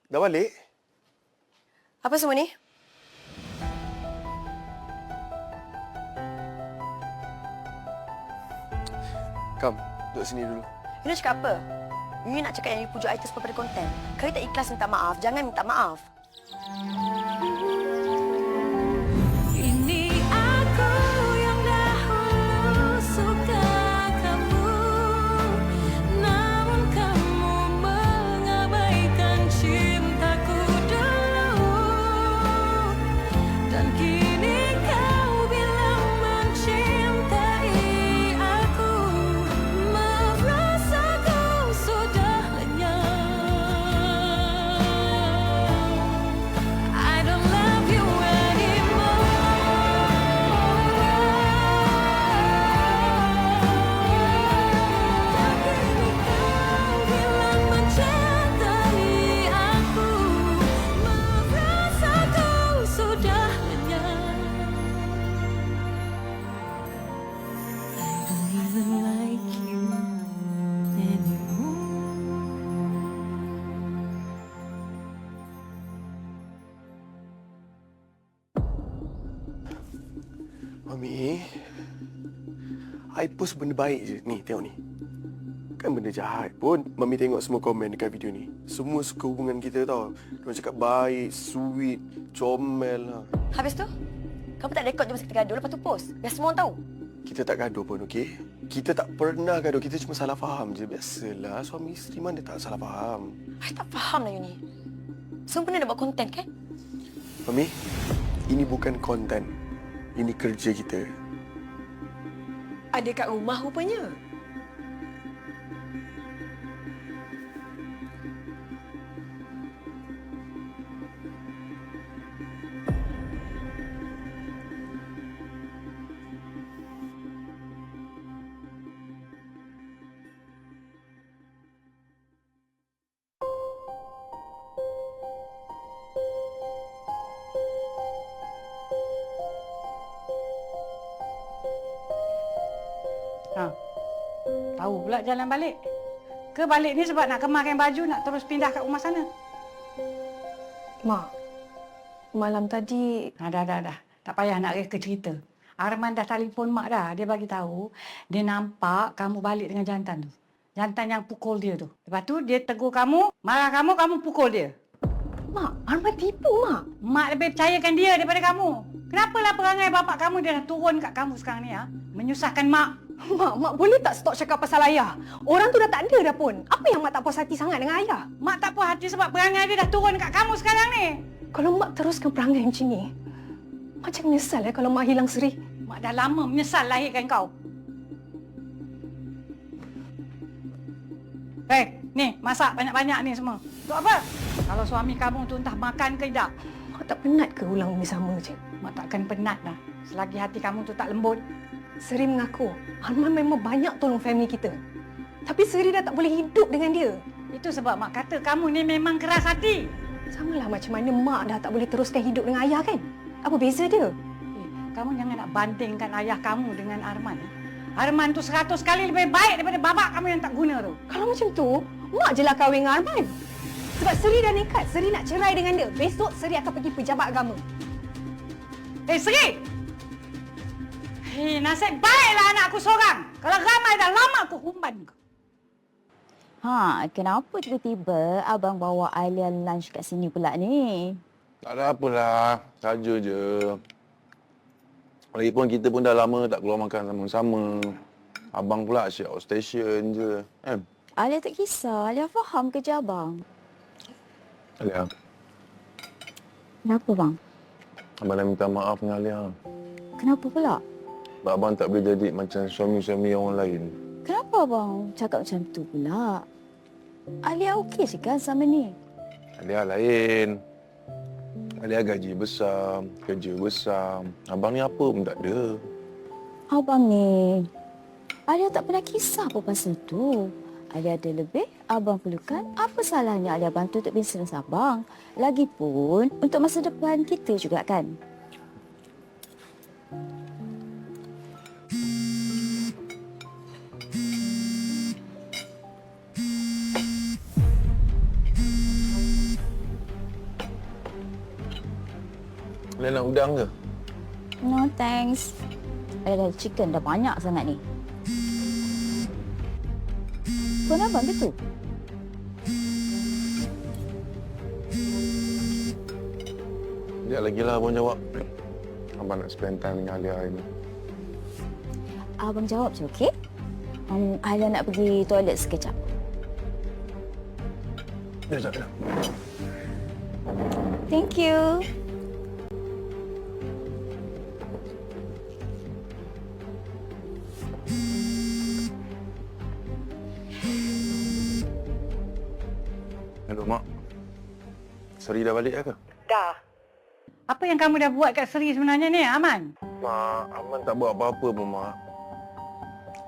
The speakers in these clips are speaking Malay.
Dah balik? Apa semua ni? Kam, duduk sini dulu. You nak cakap apa? You nak cakap yang you pujuk I tu sebab pada konten. Kalau you tak ikhlas minta maaf, jangan minta maaf. Ini aku yang dahulu suka kamu, namun kamu mengabaikan cintaku dulu. Dan kini kau bilang mencintai aku. Maaf rasaku sudah lenyap. I don't love you anymore. Kini kau bilang mencintai aku. Maaf rasaku sudah lenyap. I don't even like you anymore. Mami, I post benda baik je. Ni, tengok ni. Kan benda jahat pun. Mami tengok semua komen dekat video ni. Semua suka hubungan kita tau. Diorang cakap baik, sweet, comel lah. Habis tu, kamu tak rekod je masa kita gaduh, lepas tu post. Biar semua orang tahu. Kita tak gaduh pun, okey? Kita tak pernah gaduh. Kita cuma salah faham je. Biasalah, suami isteri mana tak salah faham. I tak faham lah you ni. Semua benda nak buat konten kan? Mami, ini bukan konten. Ini kerja kita. Ada kat rumah rupanya. Ha. Tahu pula jalan balik. Ke balik ni sebab nak kemarkan baju, nak terus pindah kat rumah sana? Mak, malam tadi Dah. Tak payah nak reka cerita. Arman dah telefon mak dah. Dia bagi tahu dia nampak kamu balik dengan jantan tu. Jantan yang pukul dia tu. Lepas tu dia tegur kamu, marah kamu, kamu pukul dia. Mak, Arman tipu, Mak. Mak lebih percayakan dia daripada kamu. Kenapalah perangai bapak kamu dia dah turun kat kamu sekarang ni, ha? Menyusahkan mak. Mak boleh tak stop cakap pasal ayah? Orang tu dah tak ada dah pun. Apa yang Mak tak puas hati sangat dengan ayah? Mak tak puas hati sebab perangai dia dah turun kat kamu sekarang ni. Kalau Mak teruskan perangai macam ni, Mak jangan menyesal kalau Mak hilang Seri. Mak dah lama menyesal lahirkan kau. Ni, masak banyak-banyak ni semua. Untuk apa? Kalau suami kamu tu entah makan ke tidak. Mak tak penat ke ulang benda sama je? Mak takkan penat dah. Selagi hati kamu tu tak lembut. Seri mengaku, Arman memang banyak tolong family kita. Tapi Seri dah tak boleh hidup dengan dia. Itu sebab mak kata kamu ni memang keras hati. Samalah macam mana Mak dah tak boleh teruskan hidup dengan ayah kan? Apa beza dia? Kamu jangan nak bandingkan ayah kamu dengan Arman. Arman tu 100 kali lebih baik daripada babak kamu yang tak guna tu. Kalau macam tu, Mak je lah kahwin dengan Arman. Sebab Seri dah nekat, Seri nak cerai dengan dia. Besok Seri akan pergi pejabat agama. Seri! Nasib baiklah anak aku seorang. Kalau ramai dah lama aku humban kau. Kenapa tiba-tiba abang bawa Alia lunch kat sini pula ni? Tak ada apalah, saja je. Lagipun kita pun dah lama tak keluar makan sama-sama. Abang pula asyik outstation je. Alia tak kisah, Alia faham kerja abang. Alia, Kenapa bang? abang dah minta maaf dengan Alia. Kenapa pula? Sebab abang tak boleh jadi macam suami-suami orang lain. Kenapa abang cakap macam tu pula? Alia okey je kan sama ni? Alia lain. Alia gaji besar, kerja besar. Abang ni apa pun tak ada. Abang ni, Alia tak pernah kisah apa pasal tu. Alia ada lebih, abang perlukan. Apa salahnya Alia bantu untuk bisnes abang? Lagipun, untuk masa depan kita juga kan? Nak udang ke? No thanks. Ada chicken dah banyak sangat ni. Pun abang ke tu? Sekejap lagi lah abang jawab. Abang nak spend time dengan Alia hari ni. Abang jawab je, okey? Alia nak pergi toilet sekejap. Sekejap. Thank you. Hello, Mak. Seri dah balik ke? Dah. Apa yang kamu dah buat kat Seri sebenarnya ni, Aman? Mak, Aman tak buat apa-apa pun, Mak.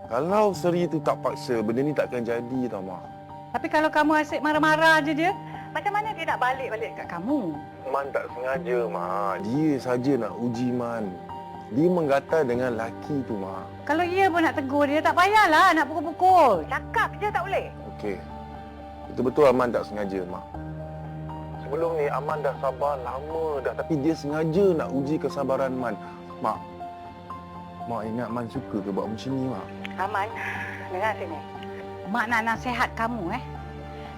Kalau Seri tu tak paksa, benda ni takkan jadi tau, Mak. Tapi kalau kamu asyik marah-marah je dia, macam mana dia nak balik-balik kat kamu? Man tak sengaja, Mak. Dia saja nak uji Man. Dia menggatal dengan laki tu, Mak. Kalau ia pun nak tegur dia, tak payahlah nak pukul-pukul. Cakap je tak boleh. Okey. Betul-betul Aman tak sengaja, Mak. Sebelum ni Aman dah sabar lama dah. Tapi dia sengaja nak uji kesabaran Man. Mak. Mak ingat Man suka ke buat macam ni, Mak? Aman, dengar sini. Mak nak nasihat kamu,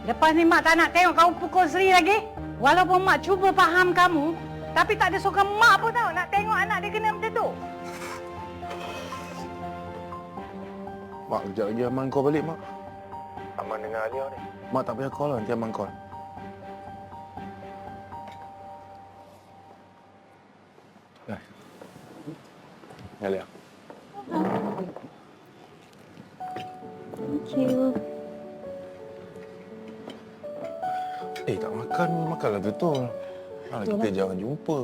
Lepas ni Mak tak nak tengok kamu pukul Seri lagi. Walaupun Mak cuba faham kamu, tapi tak ada suka Mak pun tahu nak tengok anak dia kena macam tu. Mak, kejap lagi Aman call balik, Mak. Aman dengar Alia ni. Mak tak payah call lah, nanti Aman call. Dah. Alia. Thank you. Tak makan, makanlah betul. Kita jangan jumpa.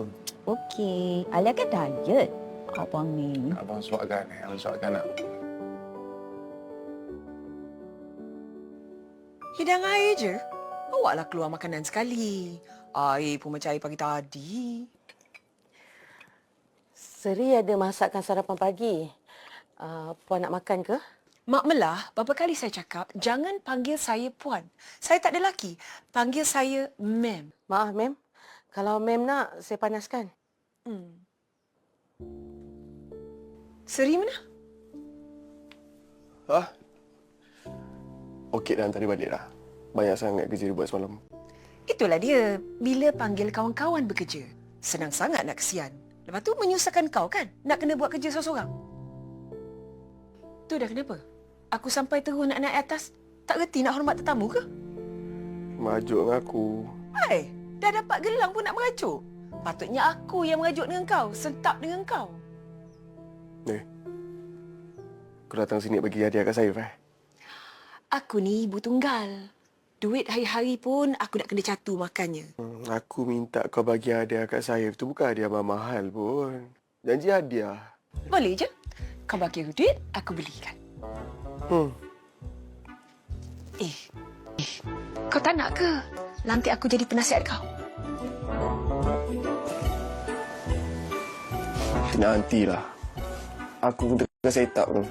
Okey. Alia kan diet. Abang ni. Abang suapkan, Abang suapkan nak. Hidang air je. Awaklah keluar makanan sekali. Air pun macam air pagi tadi. Seri ada masakkan sarapan pagi. Puan nak makan ke? Mak Melah, berapa kali saya cakap, jangan panggil saya Puan. Saya tak ada laki. Panggil saya Ma'am. Maaf, Mem. Kalau Mem nak, saya panaskan. Seri mana? Okey dah, hantar dia balik dah. Banyak sangat kerja dia buat semalam. Itulah dia. Bila panggil kawan-kawan bekerja, senang sangat nak kesian. Lepas tu menyusahkan kau kan? Nak kena buat kerja seorang-seorang. Tu dah kenapa? Aku sampai terus nak naik atas. Tak reti nak hormat tetamu ke? Merajuk dengan aku. Hai, dah dapat gelang pun nak merajuk. Patutnya aku yang merajuk dengan kau, sentap dengan kau. Kau datang sini bagi hadiah kat saya, Aku ni ibu tunggal. Duit hari-hari pun aku nak kena catu makannya. Aku minta kau bagi hadiah kat saya. Itu bukan hadiah mahal pun. Janji hadiah. Boleh je. Kau bagi aku duit, aku belikan. Kau tak nak ke? Nanti aku jadi penasihat kau. Nantilah. Aku kena set up tu.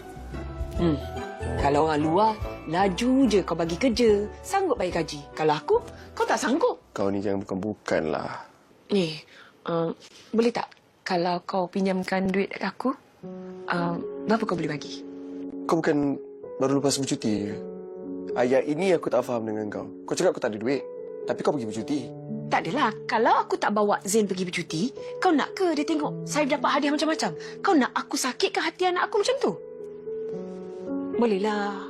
Kalau orang luar, laju je kau bagi kerja. Sanggup bayar gaji. Kalau aku, kau tak sanggup. Kau ni jangan bukan-bukan lah. Boleh tak? Kalau kau pinjamkan duit kat aku, berapa kau boleh bagi? Kau bukan baru lepas bercuti ke? Ayat ini aku tak faham dengan kau. Kau cakap kau tak ada duit. Tapi kau pergi bercuti. Tak adalah. Kalau aku tak bawa Zain pergi bercuti, kau nak ke dia tengok saya dapat hadiah macam-macam? Kau nak aku sakitkan hati anak aku macam tu? Bolehlah.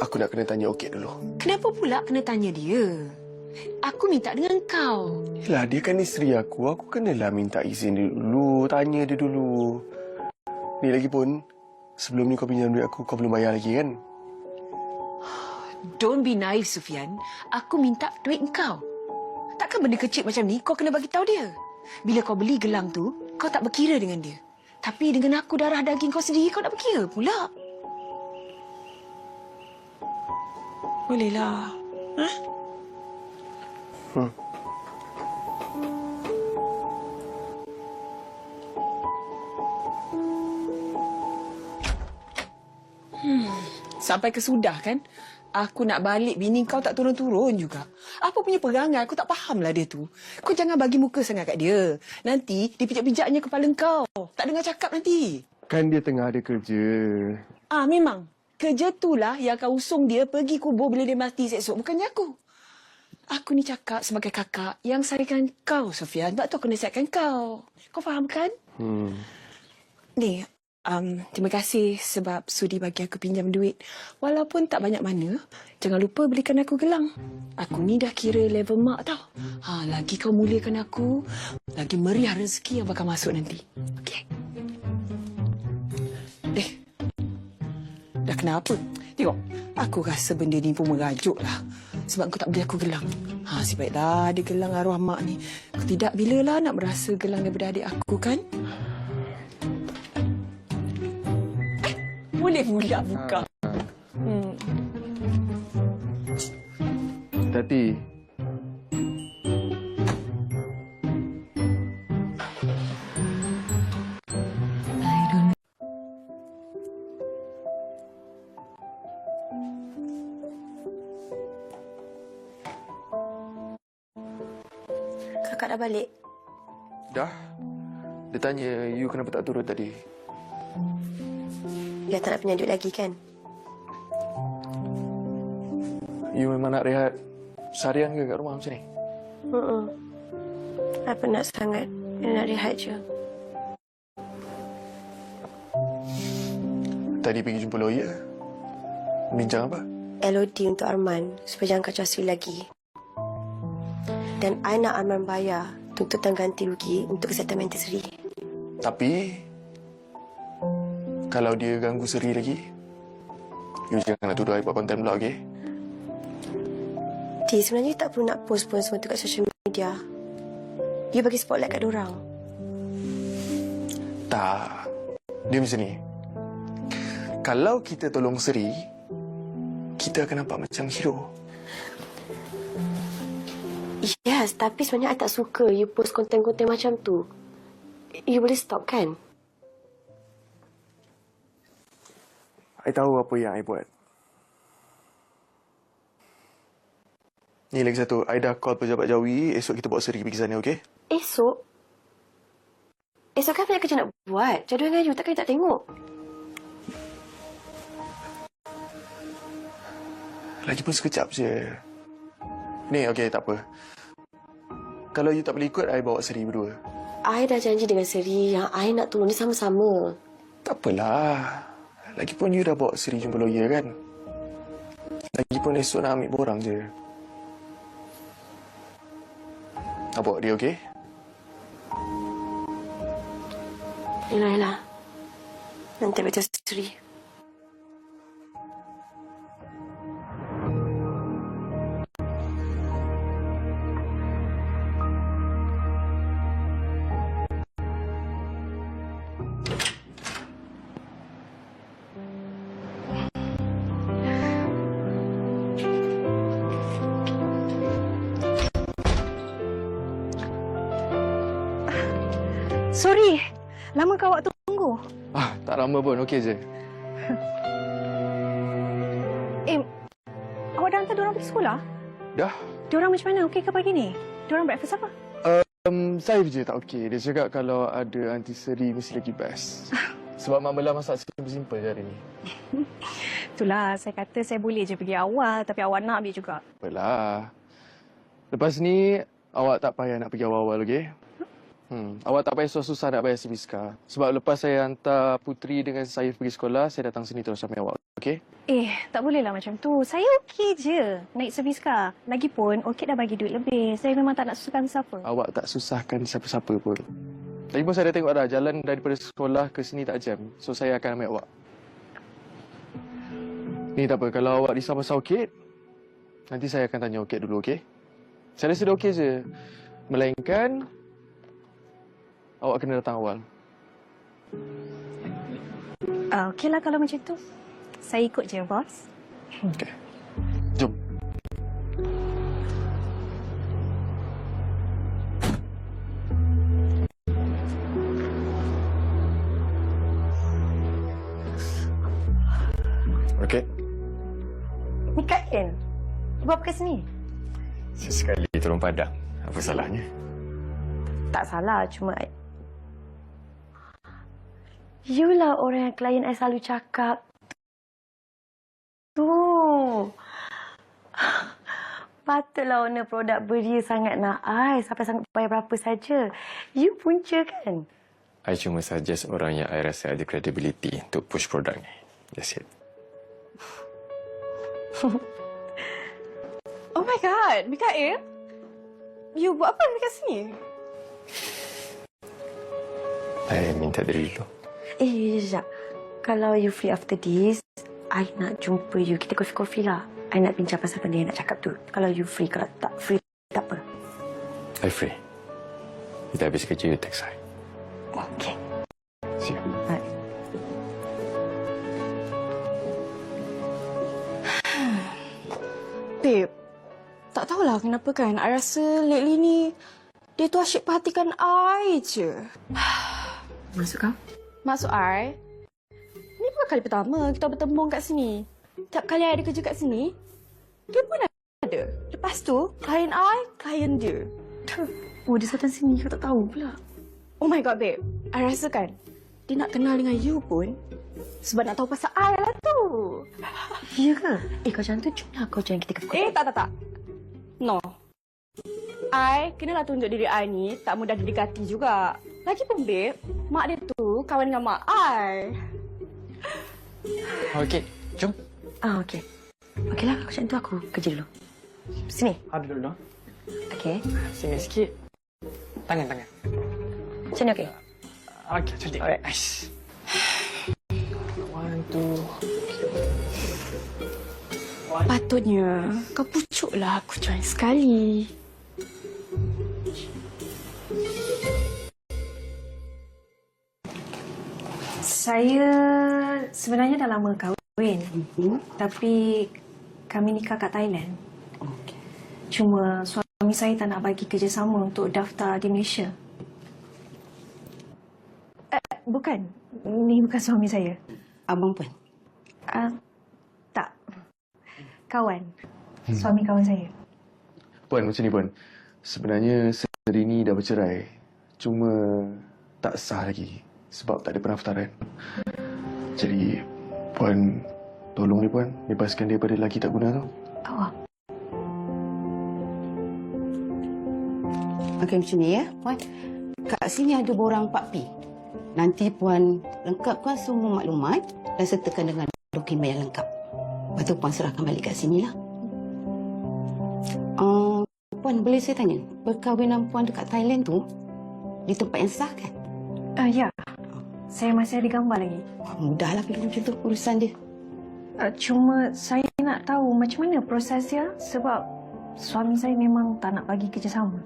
Aku nak kena tanya Okey dulu. Kenapa pula kena tanya dia? Aku minta dengan kau. Yelah, dia kan isteri aku. Aku kenalah minta izin dia dulu. Tanya dia dulu. Ni lagi pun, sebelum ni kau pinjam duit aku, kau belum bayar lagi kan? Don't be naive, Sufian. Aku minta duit kau. Takkan benda kecil macam ni kau kena bagi tahu dia. Bila kau beli gelang tu, kau tak berkira dengan dia. Tapi dengan aku darah daging kau sendiri, kau nak berkira pula. Bolehlah. Sampai kesudah kan? aku nak balik bini kau tak turun-turun juga. Apa punya perangai, aku tak faham lah dia tu. Kau jangan bagi muka sangat kat dia. Nanti dipijak-pijaknya kepala kau. Tak dengar cakap nanti. Kan dia tengah ada kerja. Memang. Kerja itulah yang akan usung dia pergi kubur bila dia mati esok. Bukannya aku. Aku ni cakap sebagai kakak yang sayangkan kau, Sofian. Sebab tu aku nasihatkan kau. Kau faham kan? Ni, terima kasih sebab sudi bagi aku pinjam duit. Walaupun tak banyak mana, jangan lupa belikan aku gelang. Aku ni dah kira level mak tau. Lagi kau muliakan aku, lagi meriah rezeki yang bakal masuk nanti. Okey? Dah kenapa? Tengok, aku rasa benda ni pun merajuk lah. Sebab kau tak beli aku gelang. Sebaiklah ada gelang arwah mak ni. Kau tidak bilalah nak merasa gelang daripada adik aku kan? Boleh pula buka. Tati. Kakak dah balik. Dah. Dia tanya, you kenapa tak turun tadi? Dia tak nak pinjam duit lagi kan? You memang nak rehat seharian ke kat rumah macam ni? Apa nak sangat. Dia nak rehat je. Tadi pergi jumpa lawyer. Bincang apa? LOD untuk Arman supaya jangan kacau Sri lagi. Dan I nak Arman bayar tuntutan ganti rugi untuk kesihatan mental Sri. Tapi kalau dia ganggu Seri lagi, you jangan nak tuduh I buat konten pula, okey? Sebenarnya you tak perlu nak post pun semua tu kat social media. You bagi spotlight kat diorang. Tak. Dia macam ni. Kalau kita tolong Seri, kita akan nampak macam hero. Yes, tapi sebenarnya I tak suka you post konten-konten macam tu. You boleh stop kan? I tahu apa yang I buat. Ni lagi satu. I dah call pejabat Jawi. Esok kita bawa Seri pergi sana, okey? Esok? Esok kan banyak kerja nak buat. Jadual dengan you, takkan you tak tengok? Lagipun sekejap je. Ni, okey, tak apa. Kalau you tak boleh ikut, I bawa Seri berdua. I dah janji dengan Seri yang I nak turun ni sama-sama. Tak apalah. Lagipun you dah bawa Seri jumpa lawyer kan? Lagipun esok nak ambil borang je. Nak bawa dia, okey? Yelah. Nanti baca Seri. Sorry, lama kau awak tunggu. Tak lama pun, okey je. Awak dah hantar diorang pergi sekolah? Dah. Diorang macam mana? Okey ke pagi ni? Diorang breakfast apa? Saya je tak okey. Dia cakap kalau ada Aunty Seri mesti lagi best. Sebab Mak Mela masak simple-simple je hari ni. Itulah, saya kata saya boleh je pergi awal tapi awak nak ambil juga. Apalah. Lepas ni, awak tak payah nak pergi awal-awal, okey? Awak tak payah susah-susah nak bayar Sibiska. Sebab lepas saya hantar Putri dengan Saif pergi sekolah, saya datang sini terus sampai awak, okey? Tak bolehlah macam tu. Saya okey je naik servis kar. Lagipun, Orchid dah bagi duit lebih. Saya memang tak nak susahkan siapa. Awak tak susahkan siapa-siapa pun. Lagipun saya dah tengok dah, jalan daripada sekolah ke sini tak jam. So, saya akan ambil awak. Ni tak apa, kalau awak risau pasal Orchid, nanti saya akan tanya Orchid dulu, okey? Saya rasa dia okey je. Melainkan, awak kena datang awal. Okeylah kalau macam tu. Saya ikut je, bos. Okey. Jom. Okey. Mikael, ibu apa kat sini? Sesekali tolong padang. Apa salahnya? Tak salah, cuma... You lah orang yang klien I selalu cakap. Tu. Patutlah owner produk Beria sangat nak I sampai sanggup bayar berapa saja. You punca kan? I cuma suggest orang yang I rasa ada credibility untuk push produk ni. That's it. Oh my god, Mikael. You buat apa dekat sini? I minta diri dulu. Sekejap. Kalau you free after this, I nak jumpa you. Kita kopi-kopi lah. I nak bincang pasal benda yang nak cakap tu. Kalau you free, kalau tak free, tak apa. I free. Kita habis kerja, you text I. Okay. See you. Bye. Babe, tak tahulah kenapa kan. I rasa lately ni, dia tu asyik perhatikan I je. Masuk kau? Maksud I, ni bukan kali pertama kita bertemu kat sini. Tiap kali I ada kerja kat sini, dia pun ada. Lepas tu, klien I, klien dia. Oh, dia datang sini. Kau tak tahu pula. Oh my god, babe. I rasa kan, dia nak kenal dengan you pun sebab nak tahu pasal I lah tu. Ya ke? Kau macam tu, jomlah kau join kita ke kopi. Tak. No. I kenalah tunjuk diri I ni tak mudah didekati juga. Lagipun, babe, mak dia tu kawan dengan mak I. Okay, jom. Okey. Okeylah, macam tu aku kerja dulu. Sini. Ada dulu. Okey. Sini sikit. Tangan. Macam ni okey? Okay, cantik. Alright, nice. 1, 2. Patutnya kau pucuklah aku join sekali. Saya sebenarnya dah lama kahwin. Tapi kami nikah kat Thailand. Cuma suami saya tak nak bagi kerjasama untuk daftar di Malaysia. Bukan. Ni bukan suami saya. Abang pun? Tak. Kawan. Suami kawan saya. Puan, macam ni Puan. Sebenarnya Serini dah bercerai. Cuma tak sah lagi sebab tak ada pendaftaran. Jadi, Puan, tolong dia Puan. Bebaskan dia pada lelaki tak guna tu. Awak. Okey, macam ni ya, Puan. Kat sini ada borang 4P. Nanti Puan lengkapkan semua maklumat dan sertakan dengan dokumen yang lengkap. Lepas tu Puan serahkan balik kat sini lah. Puan, boleh saya tanya, perkahwinan Puan dekat Thailand tu di tempat yang sah kan? Ya. Saya masih ada gambar lagi. Mudahlah kalau macam tu urusan dia. Cuma saya nak tahu macam mana proses dia sebab suami saya memang tak nak bagi kerjasama.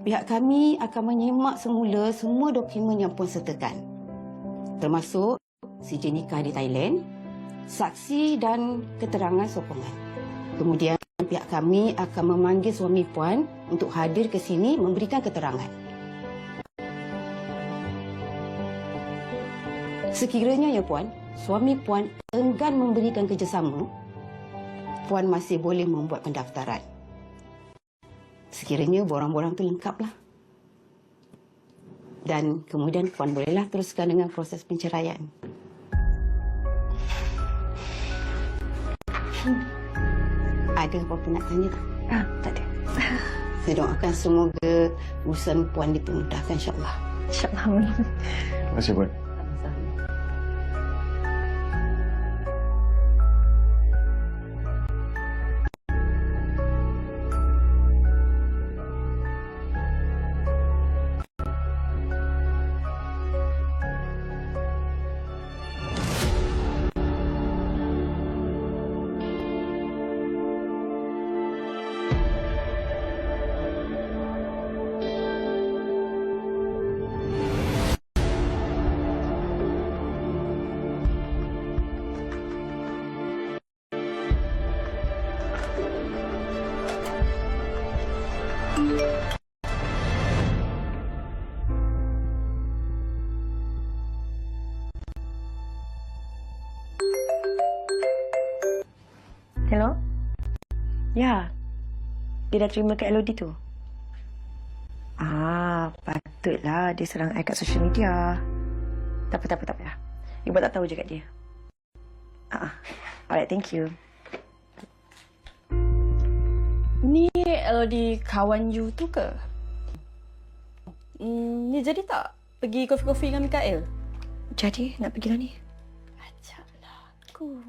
Pihak kami akan menyimak semula semua dokumen yang Puan sertakan. Termasuk sijil nikah di Thailand, saksi dan keterangan sokongan. Kemudian pihak kami akan memanggil suami Puan untuk hadir ke sini memberikan keterangan. Sekiranya ya Puan, suami Puan enggan memberikan kerjasama, Puan masih boleh membuat pendaftaran. Sekiranya borang-borang tu lengkaplah. Dan kemudian Puan bolehlah teruskan dengan proses penceraian. Ada apa-apa nak tanya tak? Tak ada. Saya doakan semoga urusan Puan dipermudahkan insya-Allah. InsyaAllah. Terima kasih Puan. Hello? Ya. Dia dah terima kat LOD tu. Patutlah dia serang I kat social media. Tak apa. You buat tak tahu je kat dia. Alright, thank you. Ni LOD kawan you tu ke? Ni jadi tak pergi kopi-kopi dengan Mikael? Jadi, nak pergi lah ni. Ajaklah aku.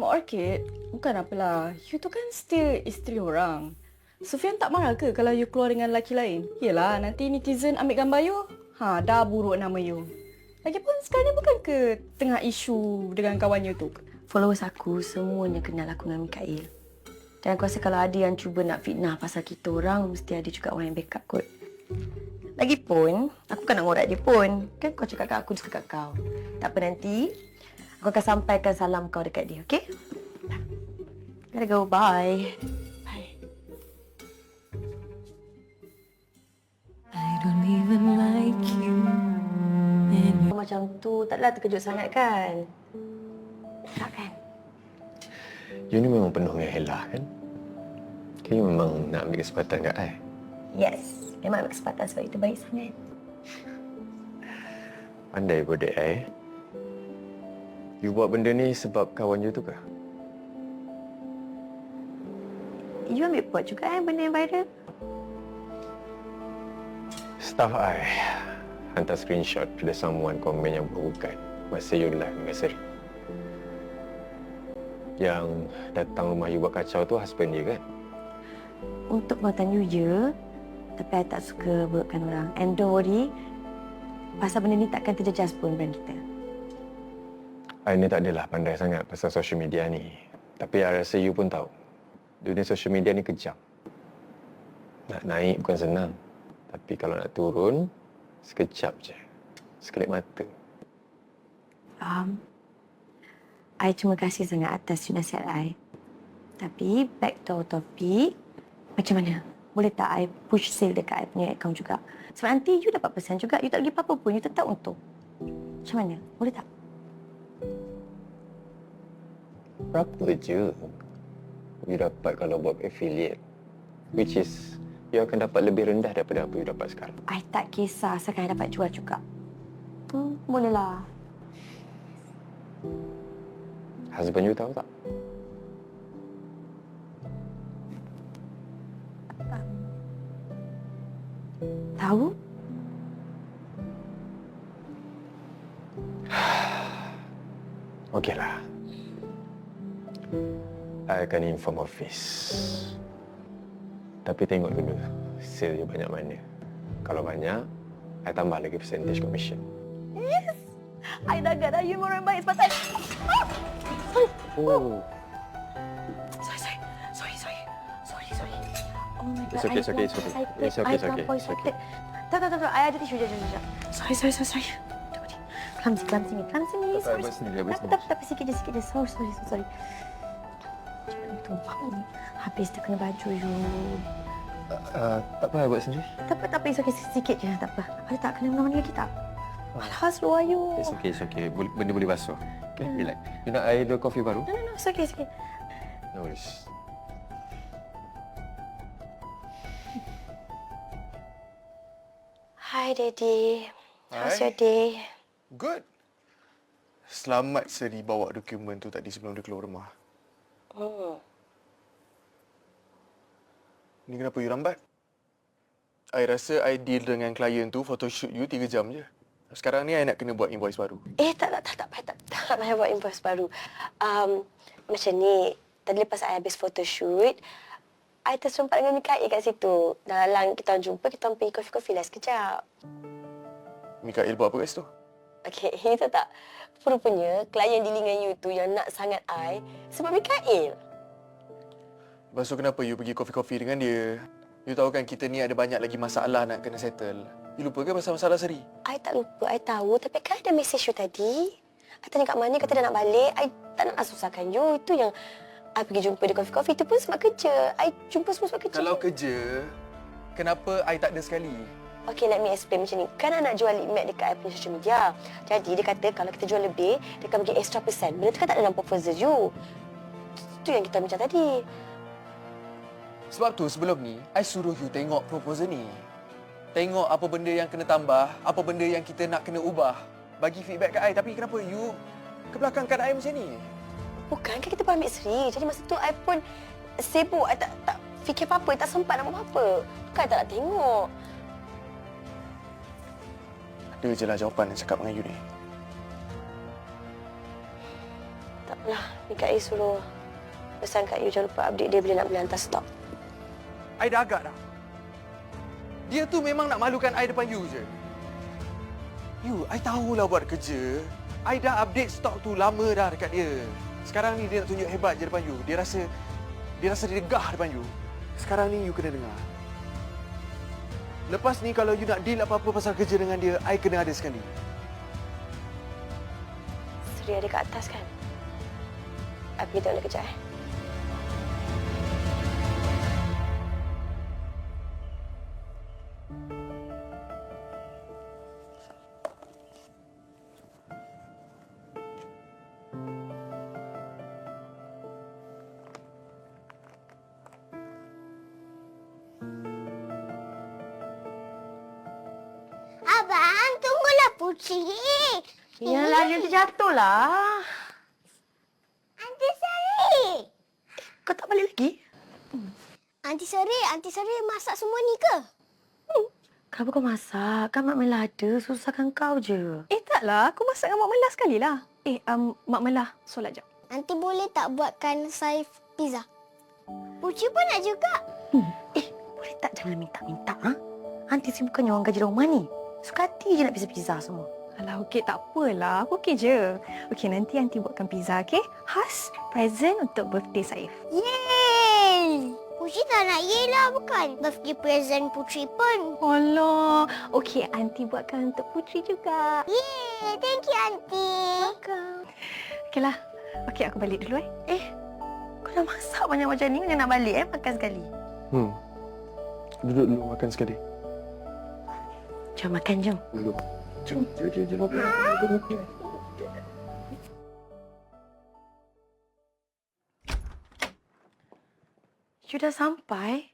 Orchid, bukan apalah. You tu kan still isteri orang. Sufian tak marah ke kalau you keluar dengan lelaki lain? Yelah, nanti netizen ambil gambar you. Dah buruk nama you. Lagipun sekarang ni bukan ke tengah isu dengan kawan you tu? Followers aku semuanya kenal aku dengan Mikael. Dan aku rasa kalau ada yang cuba nak fitnah pasal kita orang, mesti ada juga orang yang backup kot. Lagipun, aku kan nak ngorak dia pun. Kan kau cakap kat aku, dia cakap kat kau. Tak apa nanti, aku akan sampaikan salam kau dekat dia, okey? Gotta go, bye. Bye. I don't even like you anymore. Macam tu, taklah terkejut sangat kan? Tak kan? You ni memang penuh dengan helah kan? Kan you memang nak ambil kesempatan kat I. Yes, memang ambil kesempatan sebab itu baik sangat. Pandai bodek I. You buat benda ni sebab kawan you tu ke? You ambil buat juga benda yang viral. Staff I hantar screenshot ada someone komen yang bukan masa you live dengan Seri. Yang datang rumah you buat kacau tu husband dia kan? Untuk buatan you je, tapi I tak suka burukkan orang. And don't worry, pasal benda ni takkan terjejas pun brand kita. I ni tak adalah pandai sangat pasal social media ni. Tapi I rasa you pun tahu. Dunia social media ni kejam. Nak naik bukan senang. Tapi kalau nak turun, sekejap je. Sekelip mata. I terima kasih sangat atas nasihat I. Tapi, back to our topic, macam mana? Boleh tak I push sale dekat I punya account juga? Sebab nanti you dapat pesan juga. You tak pergi apa-apa pun, you tetap untung. Macam mana? Boleh tak? Berapa je you dapat kalau buat affiliate? Which is, you akan dapat lebih rendah daripada apa you dapat sekarang. I tak kisah asalkan I dapat jual juga. Bolehlah. Husband you tahu tak? Tahu? Okeylah. I akan inform office. Tapi tengok dulu sale dia banyak mana. Kalau banyak, I tambah lagi percentage commission. Yes! I dah agak dah you orang baik sebab I... Oh. Sorry. Oh my God. It's okay. Tak. I ada tisu je. Sorry. Clumsy ni. Sorry. Tapi sikit je. Sorry. Tumpah ni. Habis dah kena baju you. Tak apa, I buat sendiri. Tak apa. It's okay. Sikit je. Tak apa. Ada tak kena mana-mana lagi tak? Malas luar you. It's okay. Benda boleh basuh. Okay, relax. You nak air kopi baru? No. It's okay. No worries. Hi, Daddy. How's Hi. your day? Good. Selamat Seri bawa dokumen tu tadi sebelum dia keluar rumah. Ni kenapa you lambat? I rasa I deal dengan klien tu photoshoot you 3 jam je. Sekarang ni I nak kena buat invoice baru. Tak payah buat invoice baru. Macam ni, tadi lepas I habis photoshoot, I terserempat dengan Mikael kat situ. Dalam kita orang jumpa, kita orang pergi kopi-kopi lah sekejap. Mikael buat apa kat situ? Okey, you tahu tak? Rupanya, klien dealing dengan you tu yang nak sangat I sebab Mikael. Lepas tu kenapa you pergi kopi-kopi dengan dia? You tahu kan kita ni ada banyak lagi masalah nak kena settle. You lupa ke pasal masalah Seri? I tak lupa, I tahu. Tapi kan ada message you tadi. I tanya kat mana, kata dah nak balik. I tak nak susahkan you. Itu yang I pergi jumpa di kopi-kopi tu pun sebab kerja. I jumpa semua sebab kerja. Kalau kerja, kenapa I tak ada sekali? Okay, let me explain macam ni. Kan I nak jual lip matte dekat I punya social media. Jadi, dia kata kalau kita jual lebih, dia akan bagi extra persen. Benda tu kan tak ada dalam proposal you. Itu yang kita bincang tadi. Sebab tu sebelum ni, I suruh you tengok proposal ni. Tengok apa benda yang kena tambah, apa benda yang kita nak kena ubah. Bagi feedback kat I. Tapi kenapa you ke belakangkan I macam ni? Bukan, kan kita pun ambil seri. Jadi masa tu I pun sibuk. I tak fikir apa-apa, tak sempat nak buat apa-apa. Bukan I tak nak tengok. Ada je lah jawapan yang cakap dengan you ni. Tak apalah, ni Kak A suruh pesan Kak You jangan lupa update dia bila nak boleh hantar stok. I dah agak dah. Dia tu memang nak malukan I depan you je. You, I tahulah buat kerja. I dah update stok tu lama dah dekat dia. Sekarang ni dia nak tunjuk hebat je depan you. Dia rasa dia degah depan you. Sekarang ni you kena dengar. Lepas ni kalau you nak deal apa-apa pasal kerja dengan dia, I kena ada sekali. Seri ada kat atas kan? I pergi tengok dia kejap Abang, tunggulah Putri. Yalah, dia terjatuhlah. Aunty Sari. Kau tak balik lagi? Aunty Sari masak semua ni ke? Kenapa kau masak? Kan Mak Mela ada. Susahkan kau je. Taklah, aku masak dengan Mak Mela sekali lah. Mak Mela, solat jap. Aunty boleh tak buatkan Saif pizza? Putri pun nak juga. Boleh tak jangan minta-minta, ha? Aunty si bukannya orang gaji rumah ni. Suka hati je nak pizza-pizza semua. Alah, okey, tak apalah. Aku okey je. Okey, nanti Aunty buatkan pizza, okey? Khas present untuk birthday Saif. Yeay! Putri tak nak ye lah, bukan? Birthday present Putri pun. Alah, okey, Aunty buatkan untuk Putri juga. Yeay! Thank you, Aunty. Welcome. Okeylah. Okey, aku balik dulu Kau dah masak banyak macam ni, mana nak balik makan sekali. Duduk dulu makan sekali. Jom makan, jom. Duduk. Jom makan. You dah sampai?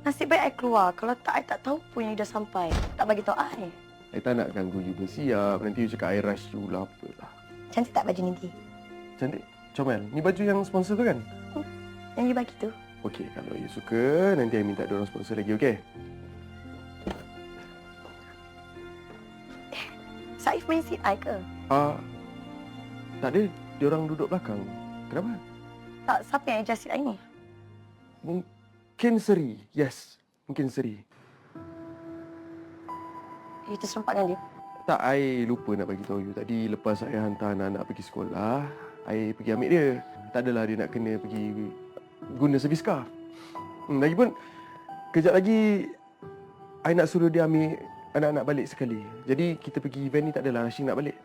Nasib baik I keluar. Kalau tak, I tak tahu pun you dah sampai. Tak bagi tahu I. I tak nak ganggu you bersiap. Nanti you cakap I rush you lah apalah. Cantik tak baju nanti? Cantik. Comel. Ni baju yang sponsor tu kan? Yang you bagi tu? Okey, kalau you suka, nanti I minta diorang sponsor lagi, okey? Saif main seat I ke? Tak ada. Diorang duduk belakang. Kenapa? Tak, siapa yang adjust seat I ni? Mungkin Seri. Yes. Mungkin Seri. You terserempak dengan dia? Tak, I lupa nak bagi tahu you. Tadi lepas saya hantar anak-anak pergi sekolah, I pergi ambil dia. Tak adalah dia nak kena pergi guna servis car. Lagipun, kejap lagi I nak suruh dia ambil anak-anak balik sekali. Jadi kita pergi event ni tak adalah rushing nak balik.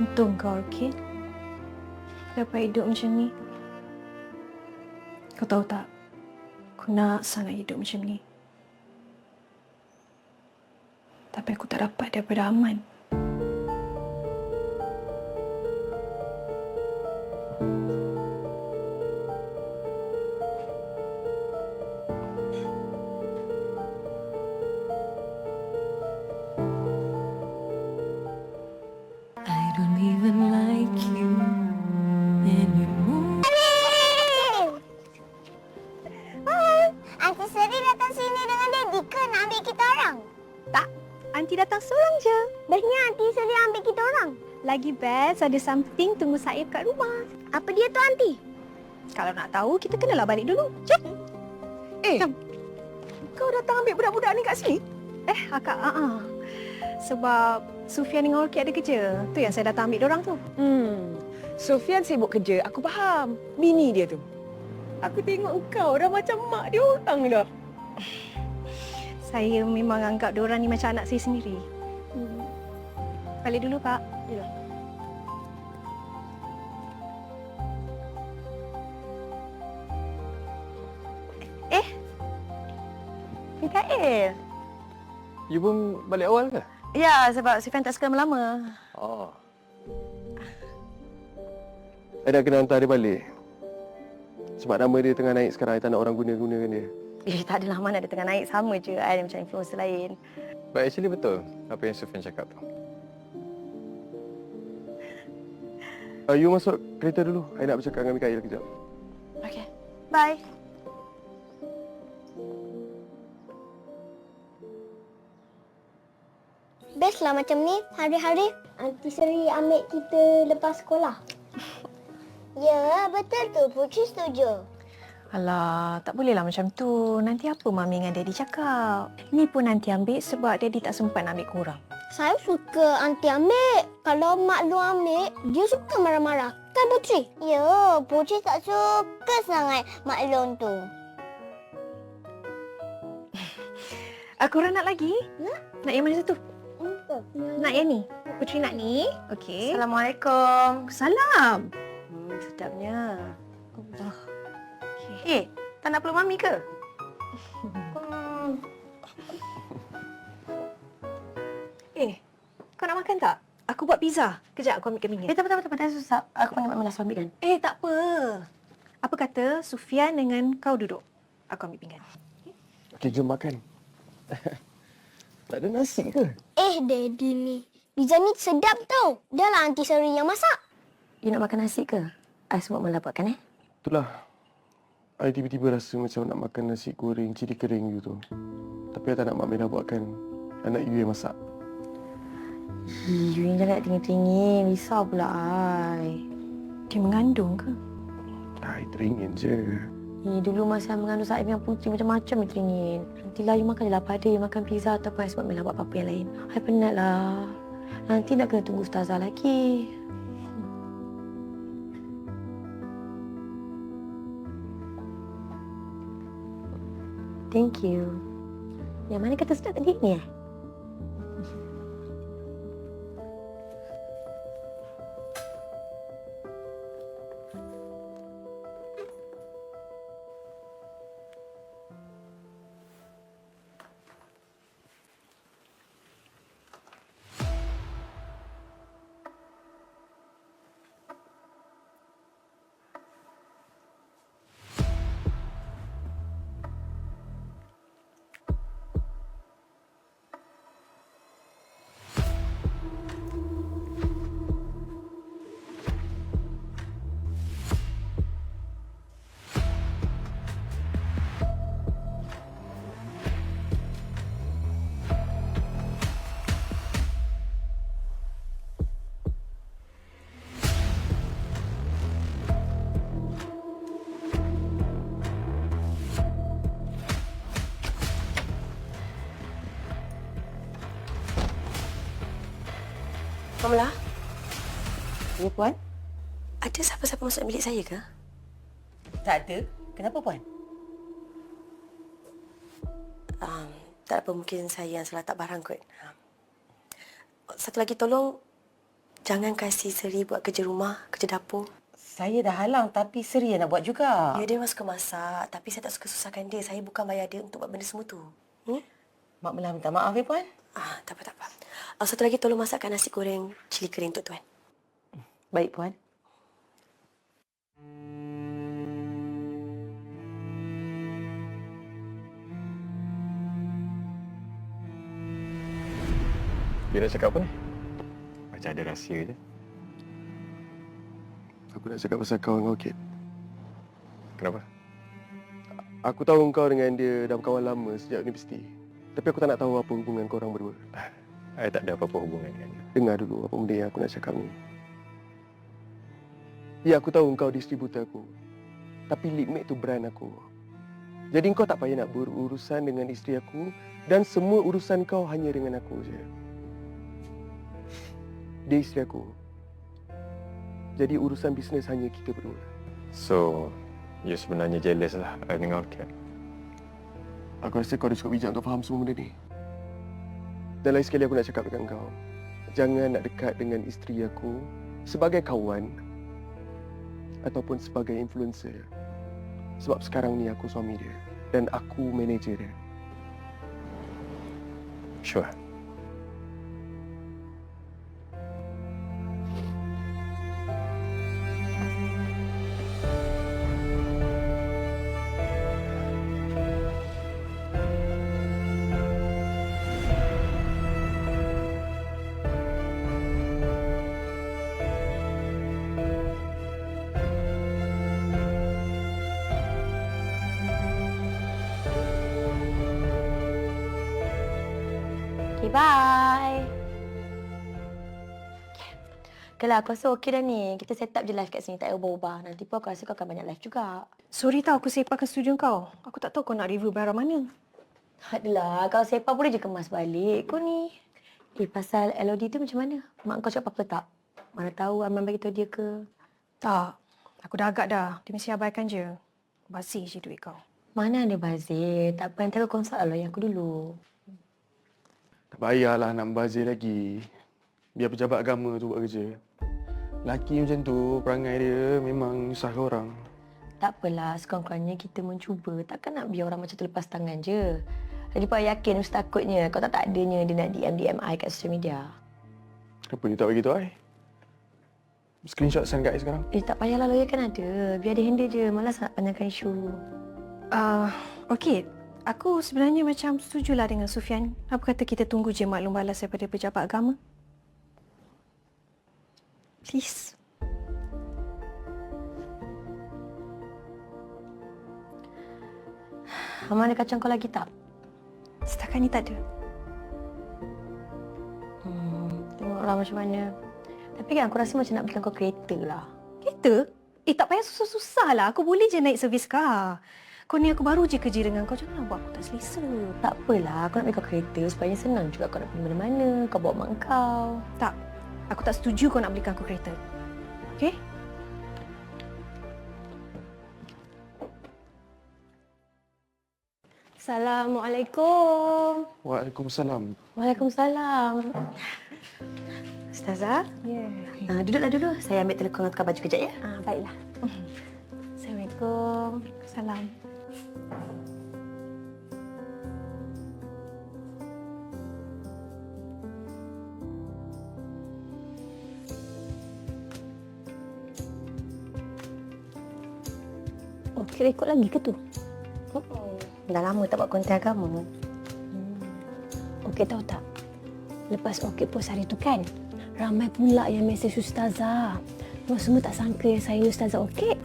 Untung kau, Orchid. Dapat hidup macam ni. Kau tahu tak? Aku nak sangat hidup macam ni. Tapi aku tak dapat daripada Aman. I don't even like you anymore. Aunty Seri datang sini dengan Daddy ke nak ambil kita orang? Tak, Aunty datang seorang je. Bestnya Aunty Seri ambil kita orang. Lagi best ada something tunggu Saib kat rumah. Apa dia tu Aunty? Kalau nak tahu, kita kenalah balik dulu. Jom. Kau datang ambil budak-budak ni kat sini? Akak, sebab Sufian dengan Orchid ada kerja. Tu yang saya datang ambil diorang tu. Sofian sibuk kerja, aku faham. Bini dia tu. Aku tengok kau dah macam mak dia orang dah. Saya memang anggap diorang ni macam anak saya sendiri. Balik dulu, Pak. Yalah. Mikael. You pun balik awal ke? Ya, sebab Sufian tak suka lama-lama. Oh. Saya dah kena hantar dia balik. Sebab nama dia tengah naik sekarang, saya tak nak orang gunakan dia. Tak adalah, mana dia tengah naik. Sama je, I macam influencer lain. But actually betul apa yang Sufian cakap tu. You masuk kereta dulu. Saya nak bercakap dengan Mikael kejap. Okay. Bye. Best lah macam ni. Hari-hari Aunty Seri ambil kita lepas sekolah. Ya, betul tu. Putri setuju. Alah, tak bolehlah macam tu. Nanti apa Mami dengan Daddy cakap? Ni pun nanti ambil sebab Daddy tak sempat nak ambil korang. Saya suka Aunty ambil. Kalau Mak Lu ambil, dia suka marah-marah. Kan Putri? Ya, Putri tak suka sangat Mak Long tu. Korang nak lagi? Nak yang mana satu? Nak yang ni? Putri nak ni? Okey. Assalamualaikum. Salam. Sedapnya. Allah. Okay. Tak nak peluk Mami ke? Kau nak makan tak? Aku buat pizza. Kejap, aku ambil kemingin. Tak apa. Susah. Aku panggil Mak Melas ambil kan? Tak apa. Apa kata Sufian dengan kau duduk? Aku ambil pinggan. Okey, jom makan. Tak ada nasi ke? Daddy ni. Pizza ni sedap tau. Dah lah Aunty Seri yang masak. You nak makan nasi ke? I semua Mela buatkan Itulah. I tiba-tiba rasa macam nak makan nasi goreng cili kering you tu. Tapi I tak nak Mak Mela buatkan. I nak you yang masak. You yang jangan teringin-teringin. Risau pula I. Dia mengandung ke? I teringin je. Dulu masa I mengandung Saib dengan Putri macam-macam you teringin. Nantilah you makan je lah pada you makan pizza ataupun sebab Mela buat apa-apa yang lain. I penat lah. Nanti nak kena tunggu Ustazah lagi. Thank you. Yang mana kata sedap tadi ni Mela? Ya, Puan? Ada siapa-siapa masuk bilik saya ke? Tak ada. Kenapa, Puan? Tak apa, mungkin saya yang salah tak barang kot. Satu lagi tolong, Jangan kasih Seri buat kerja rumah, kerja dapur. Saya dah halang tapi Seri yang nak buat juga. Ya, dia memang suka masak. Tapi saya tak suka susahkan dia. Saya bukan bayar dia untuk buat benda semua tu. Mak Melah minta maaf ya, Puan. Tak apa, tak apa. Satu lagi tolong masakkan nasi goreng cili kering untuk Tuan. Baik, Puan. Dia nak cakap apa ni? Macam ada rahsia je. Aku nak cakap pasal kau dengan Orchid. Kenapa? Aku tahu kau dengan dia dah berkawan lama sejak universiti. Tapi aku tak nak tahu apa hubungan korang berdua. Saya tak ada apa-apa hubungan dengan dia. Dengar dulu apa benda yang aku nak cakap ni. Ya, aku tahu kau distributor aku. Tapi Litmate tu brand aku. Jadi kau tak payah nak berurusan dengan isteri aku dan semua urusan kau hanya dengan aku je. Dia isteri aku. Jadi urusan bisnes hanya kita berdua. So, you sebenarnya jealous lah dengan Orchid. Aku rasa kau dah cukup bijak untuk faham semua benda ni. Dan lain sekali aku nak cakap dengan kau. Jangan nak dekat dengan isteri aku sebagai kawan ataupun sebagai influencer. Sebab sekarang ni aku suami dia dan aku manager dia. Sure. Okay, bye. Okay lah, aku rasa okey dah ni. Kita set up je live kat sini, tak payah ubah-ubah. Nanti pun aku rasa kau akan banyak live juga. Sorry tau, aku sepakan studio kau. Aku tak tahu kau nak review barang mana. Adalah, kalau sepa boleh je kemas balik. Kau ni. Pasal LOD tu macam mana? Mak kau cakap apa-apa tak? Mana tahu Arman bagi tahu dia ke? Tak. Aku dah agak dah. Dia mesti abaikan je. Basi je duit kau. Mana ada bazir? Tak apa, nanti aku konsult lah lawyer aku dulu. Tak payahlah nak membazir lagi. Biar pejabat agama tu buat kerja. Lelaki macam tu, perangai dia memang nyusahkan orang. Tak apalah, sekurang-kurangnya kita mencuba. Takkan nak biar orang macam tu lepas tangan je. Lagipun yakin mesti takutnya kalau tak adanya dia nak DM I kat social media. Kenapa dia tak bagi tahu I? Screenshot send kat I sekarang. Tak payahlah, lawyer kan ada. Biar dia handle je. Malas nak panjangkan isu. Okey. Aku sebenarnya macam setujulah dengan Sufian. Apa kata kita tunggu je maklum balas daripada pejabat agama? Please. Mama ada kacang kau lagi tak? Setakat ni tak ada. Tengoklah macam mana. Tapi kan aku rasa macam nak belikan kau kereta lah. Kereta? Tak payah susah-susah lah. Aku boleh je naik servis car. Kau ni aku baru je kerja dengan kau. Janganlah buat aku tak selesa. Tak apalah. Aku nak beli kau kereta supaya senang juga kau nak pergi mana-mana. Kau bawa mak kau. Tak. Aku tak setuju kau nak belikan aku kereta. Okey? Assalamualaikum. Waalaikumsalam. Waalaikumsalam. Ustazah? Ya. Duduklah dulu. Saya ambil telekong tukar baju kejap ya. Baiklah. Assalamualaikum. Salam. Okey, rekod lagi ke tu? Dah lama tak buat konten agama. Okey tahu tak? Lepas Okey post hari tu kan, ramai pula yang mesej Ustazah. Mereka semua tak sangka yang saya ni Ustazah Okey.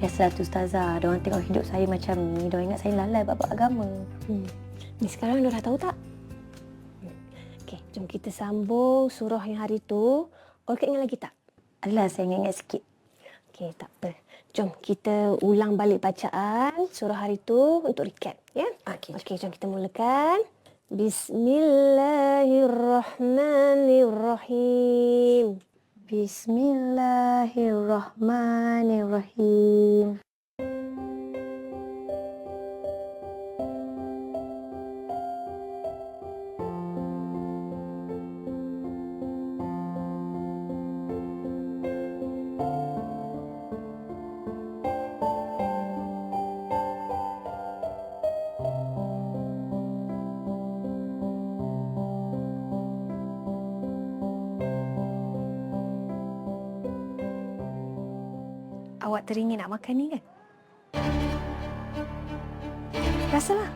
Biasalah tu Ustazah. Diorang tengok hidup saya macam ni. Diorang ingat saya lalai bab agama. Ni sekarang dah tahu tak? Okey, jom kita sambung surah yang hari tu. Okey ingat lagi tak? Adalah, saya ingat sikit. Okey, tak apa. Jom kita ulang balik bacaan surah hari tu untuk recap. Ya? Okey, jom kita mulakan. Bismillahirrahmanirrahim. Bismillahirrahmanirrahim. awak teringin nak makan ni kan? Rasalah.